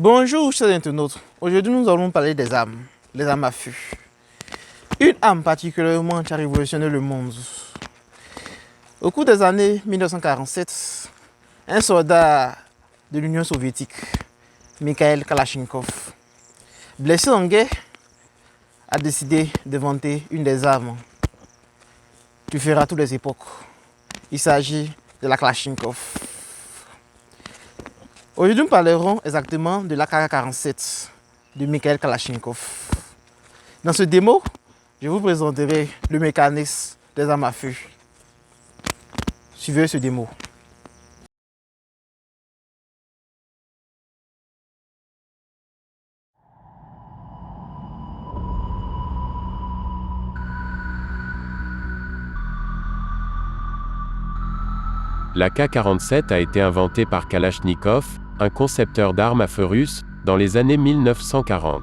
Bonjour chers internautes, aujourd'hui nous allons parler des armes, les armes à feu. Une arme particulièrement qui a révolutionné le monde. Au cours des années 1947, un soldat de l'Union soviétique, Mikhail Kalachnikov, blessé en guerre, a décidé d'inventer une des armes qui fera toutes les époques. Il s'agit de la Kalachnikov. Aujourd'hui, nous parlerons exactement de l'AK-47 de Mikhail Kalachnikov. Dans ce démo, je vous présenterai le mécanisme des armes à feu. Suivez ce démo. L'AK-47 a été inventé par Kalachnikov, un concepteur d'armes à feu russe, dans les années 1940.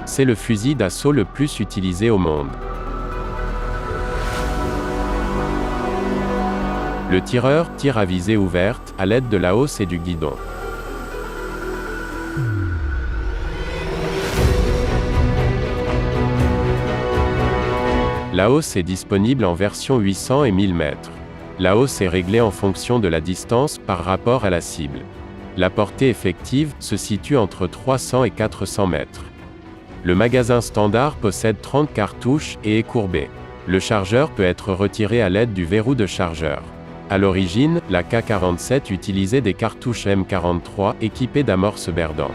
C'est le fusil d'assaut le plus utilisé au monde. Le tireur tire à visée ouverte, à l'aide de la hausse et du guidon. La hausse est disponible en version 800 et 1000 mètres. La hausse est réglée en fonction de la distance par rapport à la cible. La portée effective se situe entre 300 et 400 mètres. Le magasin standard possède 30 cartouches et est courbé. Le chargeur peut être retiré à l'aide du verrou de chargeur. À l'origine, l'AK-47 utilisait des cartouches M43 équipées d'amorces Berdan.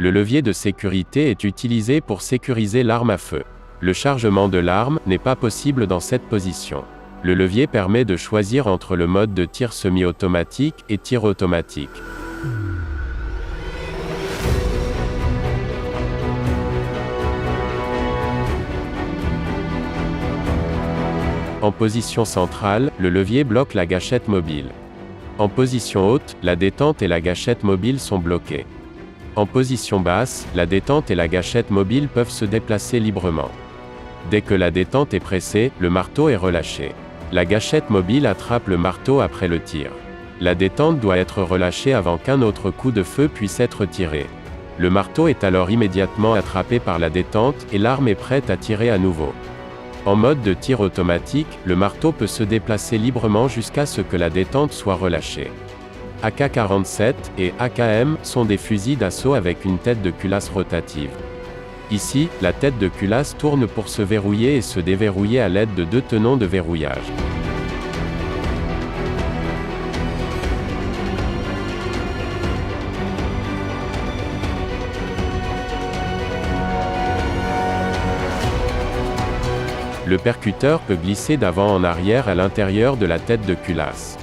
Le levier de sécurité est utilisé pour sécuriser l'arme à feu. Le chargement de l'arme n'est pas possible dans cette position. Le levier permet de choisir entre le mode de tir semi-automatique et tir automatique. En position centrale, le levier bloque la gâchette mobile. En position haute, la détente et la gâchette mobile sont bloquées. En position basse, la détente et la gâchette mobile peuvent se déplacer librement. Dès que la détente est pressée, le marteau est relâché. La gâchette mobile attrape le marteau après le tir. La détente doit être relâchée avant qu'un autre coup de feu puisse être tiré. Le marteau est alors immédiatement attrapé par la détente et l'arme est prête à tirer à nouveau. En mode de tir automatique, le marteau peut se déplacer librement jusqu'à ce que la détente soit relâchée. AK-47 et AKM sont des fusils d'assaut avec une tête de culasse rotative. Ici, la tête de culasse tourne pour se verrouiller et se déverrouiller à l'aide de deux tenons de verrouillage. Le percuteur peut glisser d'avant en arrière à l'intérieur de la tête de culasse.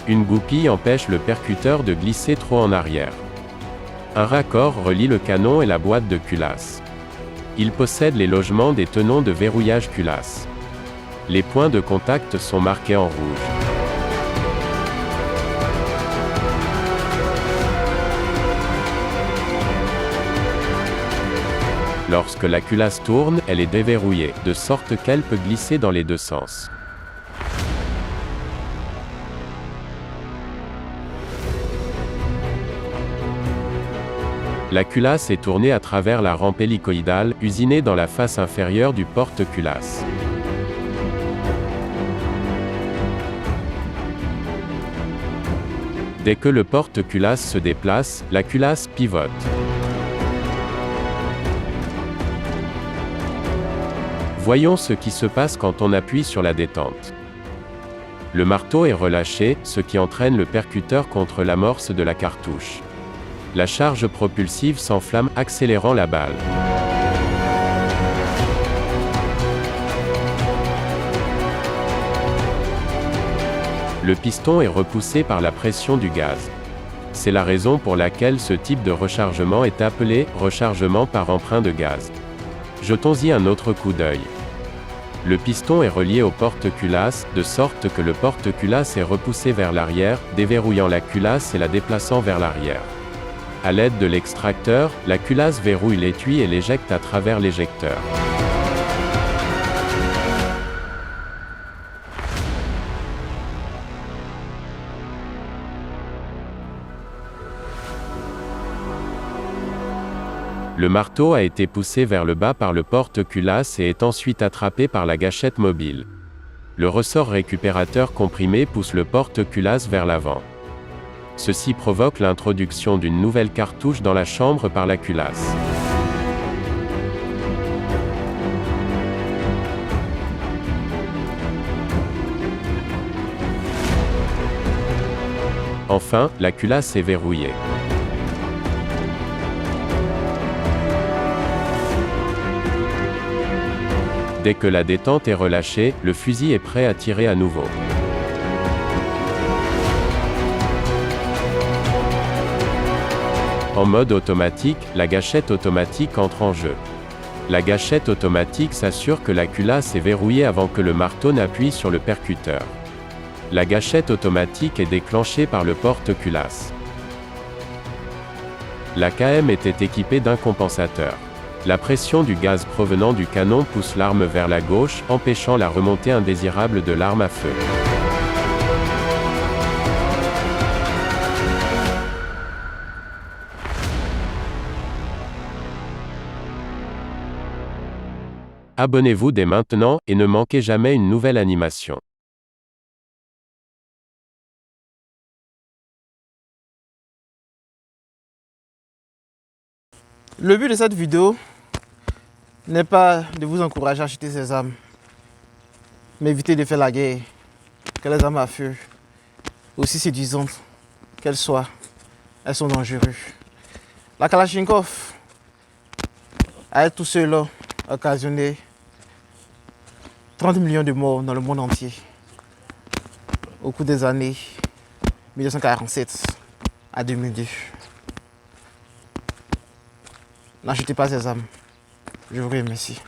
Une goupille empêche le percuteur de glisser trop en arrière. Un raccord relie le canon et la boîte de culasse. Il possède les logements des tenons de verrouillage culasse. Les points de contact sont marqués en rouge. Lorsque la culasse tourne, elle est déverrouillée, de sorte qu'elle peut glisser dans les deux sens. La culasse est tournée à travers la rampe hélicoïdale, usinée dans la face inférieure du porte-culasse. Dès que le porte-culasse se déplace, la culasse pivote. Voyons ce qui se passe quand on appuie sur la détente. Le marteau est relâché, ce qui entraîne le percuteur contre l'amorce de la cartouche. La charge propulsive s'enflamme, accélérant la balle. Le piston est repoussé par la pression du gaz. C'est la raison pour laquelle ce type de rechargement est appelé « rechargement par emprunt de gaz ». Jetons-y un autre coup d'œil. Le piston est relié au porte-culasse, de sorte que le porte-culasse est repoussé vers l'arrière, déverrouillant la culasse et la déplaçant vers l'arrière. À l'aide de l'extracteur, la culasse verrouille l'étui et l'éjecte à travers l'éjecteur. Le marteau a été poussé vers le bas par le porte-culasse et est ensuite attrapé par la gâchette mobile. Le ressort récupérateur comprimé pousse le porte-culasse vers l'avant. Ceci provoque l'introduction d'une nouvelle cartouche dans la chambre par la culasse. Enfin, la culasse est verrouillée. Dès que la détente est relâchée, le fusil est prêt à tirer à nouveau. En mode automatique, la gâchette automatique entre en jeu. La gâchette automatique s'assure que la culasse est verrouillée avant que le marteau n'appuie sur le percuteur. La gâchette automatique est déclenchée par le porte-culasse. La KM était équipée d'un compensateur. La pression du gaz provenant du canon pousse l'arme vers la gauche, empêchant la remontée indésirable de l'arme à feu. Abonnez-vous dès maintenant, et ne manquez jamais une nouvelle animation. Le but de cette vidéo n'est pas de vous encourager à acheter ces armes, mais éviter de faire la guerre, que les armes à feu, aussi séduisantes qu'elles soient, elles sont dangereuses. La Kalachnikov, à elle tout seul, a occasionné 30 millions de morts dans le monde entier au cours des années 1947 à 2002. N'achetez pas ces armes. Je vous remercie.